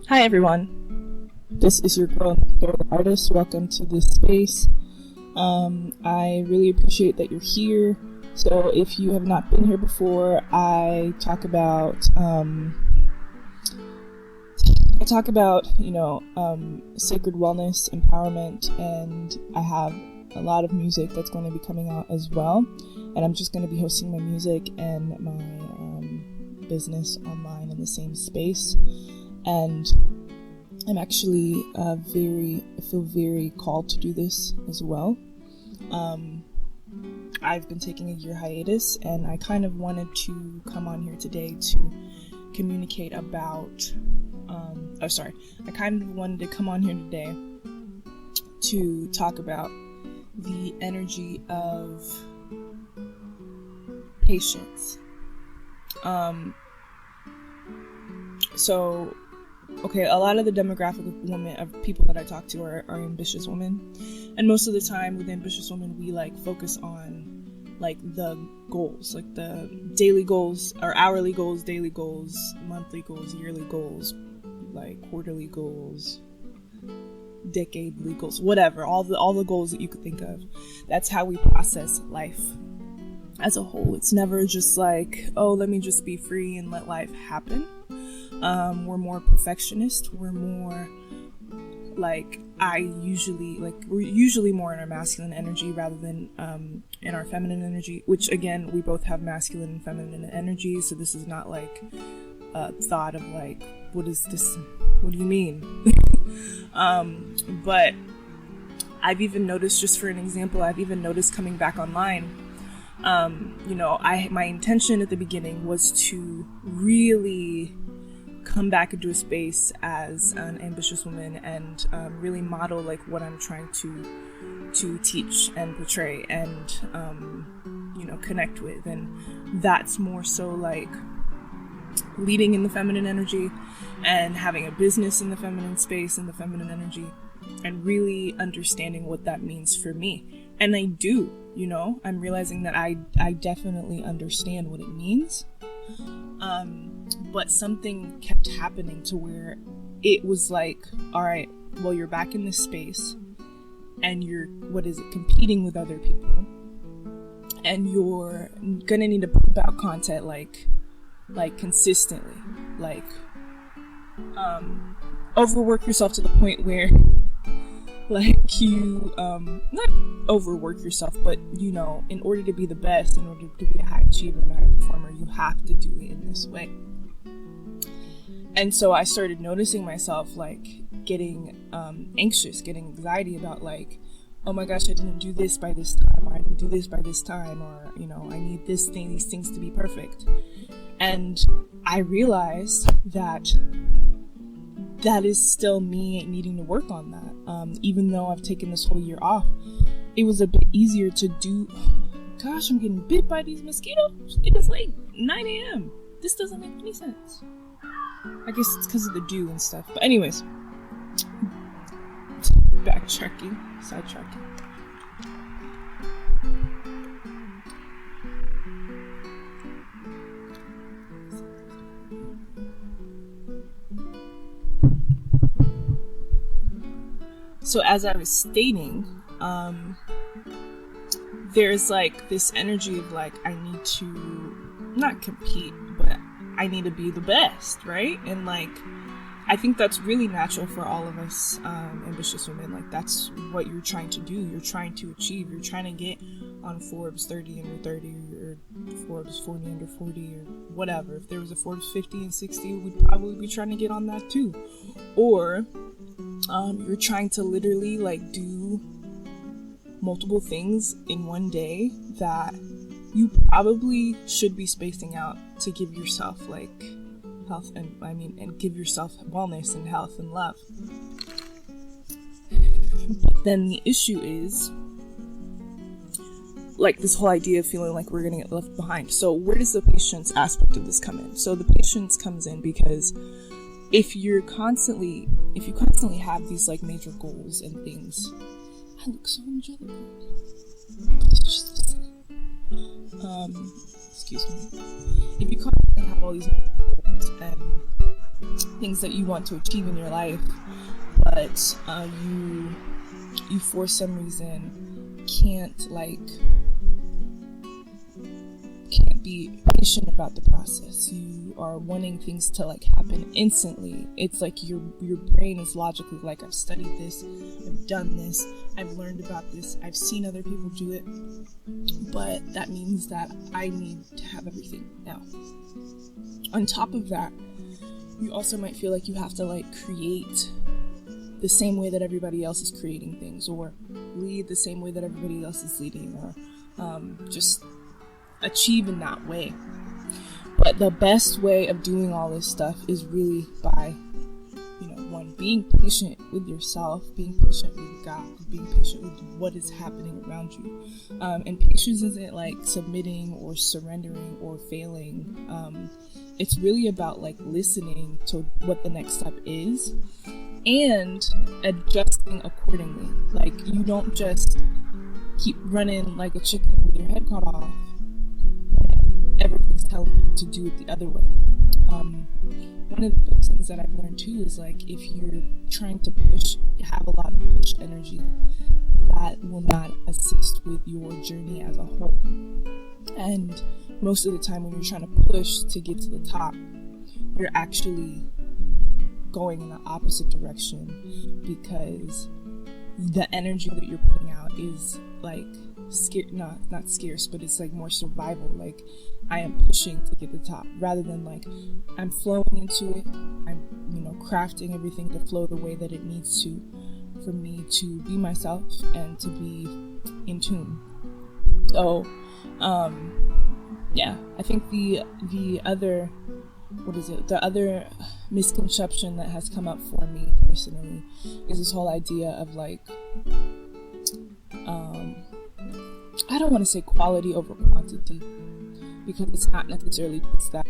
Hi everyone, this is your girl NyakereTheArtist. Welcome to this space. I really appreciate that you're here. So if you have not been here before, I talk about sacred wellness, empowerment, and I have a lot of music that's going to be coming out as well. And I'm just going to be hosting my music and my business online in the same space. And I'm actually I feel very called to do this as well. I've been taking a year hiatus, and I kind of wanted to come on here today to communicate about, I kind of wanted to come on here today to talk about the energy of patience. Okay, a lot of the demographic of people that I talk to are ambitious women, and most of the time with ambitious women we focus on the goals, the daily goals or hourly goals, daily goals, monthly goals, yearly goals, quarterly goals, decadely goals, whatever, all the goals that you could think of. That's how we process life as a whole. It's never just let me just be free and let life happen. We're more perfectionist. We're more we're usually more in our masculine energy rather than in our feminine energy, which again, we both have masculine and feminine energy. So this is not a thought of what is this? What do you mean? But I've even noticed, just for an example, coming back online, my intention at the beginning was to really come back into a space as an ambitious woman and really model what I'm trying to teach and portray and connect with. And that's more so leading in the feminine energy and having a business in the feminine space, in the feminine energy, and really understanding what that means for me. And I do, I'm realizing that I definitely understand what it means. But something kept happening to where it was all right, well, you're back in this space and you're, competing with other people, and you're gonna need to pump out content consistently, overwork yourself to the point where you not overwork yourself, but in order to be the best, in order to be a high achiever and a high performer, you have to do it in this way. And so I started noticing myself getting anxious, getting anxiety about oh my gosh, I didn't do this by this time, or I didn't do this by this time, or I need these things to be perfect. And I realized that is still me needing to work on that. Even though I've taken this whole year off, it was a bit easier to do. Gosh, I'm getting bit by these mosquitoes. It is 9 a.m. This doesn't make any sense. I guess it's because of the dew and stuff. But anyways, sidetracking. So as I was stating, there's this energy of I need to not compete, but I need to be the best, right? And I think that's really natural for all of us ambitious women. That's what you're trying to do. You're trying to achieve. You're trying to get on Forbes 30 under 30 or Forbes 40 under 40 or whatever. If there was a Forbes 50 and 60, we'd probably be trying to get on that too. Or you're trying to literally do multiple things in one day that you probably should be spacing out to give yourself health and give yourself wellness and health and love. But then the issue is this whole idea of feeling we're gonna get left behind. So where does the patience aspect of this come in? So the patience comes in because if you constantly have these major goals and things, I look so angelic. Excuse me. If you constantly have all these goals and things that you want to achieve in your life, but you for some reason can't be patient about the process. You are wanting things to happen instantly. It's like your brain is logically like, I've studied this, I've done this, I've learned about this, I've seen other people do it, but that means that I need to have everything now. On top of that, you also might feel like you have to create the same way that everybody else is creating things, or lead the same way that everybody else is leading, or just achieve in that way. But the best way of doing all this stuff is really by, one, being patient with yourself, being patient with God, being patient with what is happening around you. And patience isn't submitting or surrendering or failing. It's really about listening to what the next step is and adjusting accordingly. You don't just keep running like a chicken with your head cut off. Everything's telling you to do it the other way. One of the big things that I've learned too is if you're trying to have a lot of push energy, that will not assist with your journey as a whole. And most of the time when you're trying to push to get to the top, you're actually going in the opposite direction, because the energy that you're putting out is not scarce, but it's more survival. I am pushing to get to the top, rather than I'm flowing into it. I'm crafting everything to flow the way that it needs to, for me to be myself and to be in tune. So I think the other misconception that has come up for me personally is this whole idea of I don't want to say quality over quantity, because it's not necessarily just that.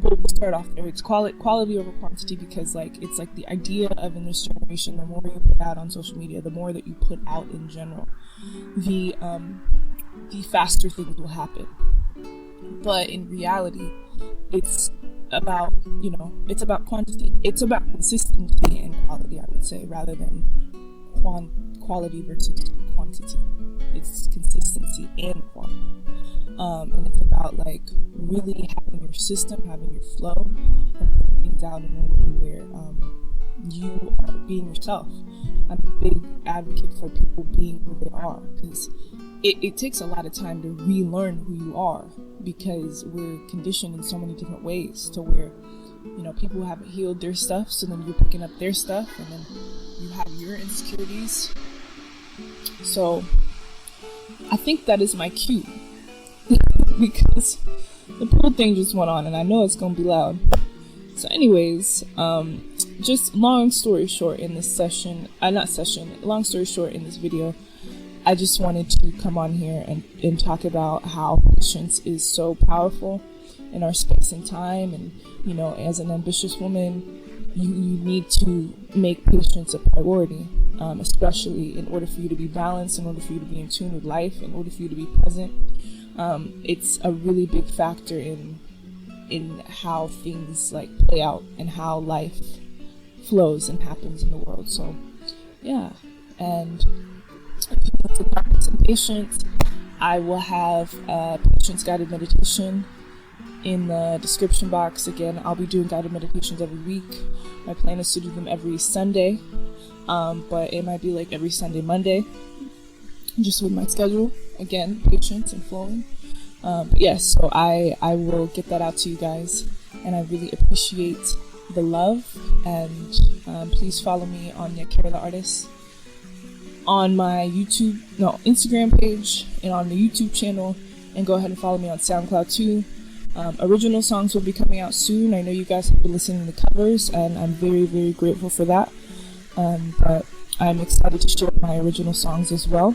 We'll start off there. It's quality over quantity, because it's the idea of, in this generation, the more you put out on social media, the more that you put out in general, the faster things will happen. But in reality, it's about quantity. It's about consistency and quality, I would say, rather than quality versus quantity. It's consistency and quality. And it's about really having your system, having your flow, and putting things out in a way where you are being yourself. I'm a big advocate for people being who they are, because it takes a lot of time to relearn who you are, because we're conditioned in so many different ways to where people haven't healed their stuff, so then you're picking up their stuff, and then you have your insecurities. So I think that is my cue, because the pool thing just went on and I know it's gonna be loud. So anyways, just long story short in this video, I just wanted to come on here and talk about how patience is so powerful in our space and time. And as an ambitious woman, you need to make patience a priority, especially in order for you to be balanced, in order for you to be in tune with life, in order for you to be present. It's a really big factor in how things play out and how life flows and happens in the world. So yeah, and if you want to practice some patience, I will have a patience guided meditation in the description box. Again, I'll be doing guided meditations every week. My plan is to do them every Sunday, but it might be every Sunday, Monday, just with my schedule. Again, patience and flowing. But yes, so I will get that out to you guys, and I really appreciate the love. And please follow me on NyakereTheArtist on my Instagram page and on the YouTube channel, and go ahead and follow me on SoundCloud too. Original songs will be coming out soon. I know you guys have been listening to covers, and I'm very, very grateful for that. But I'm excited to share my original songs as well.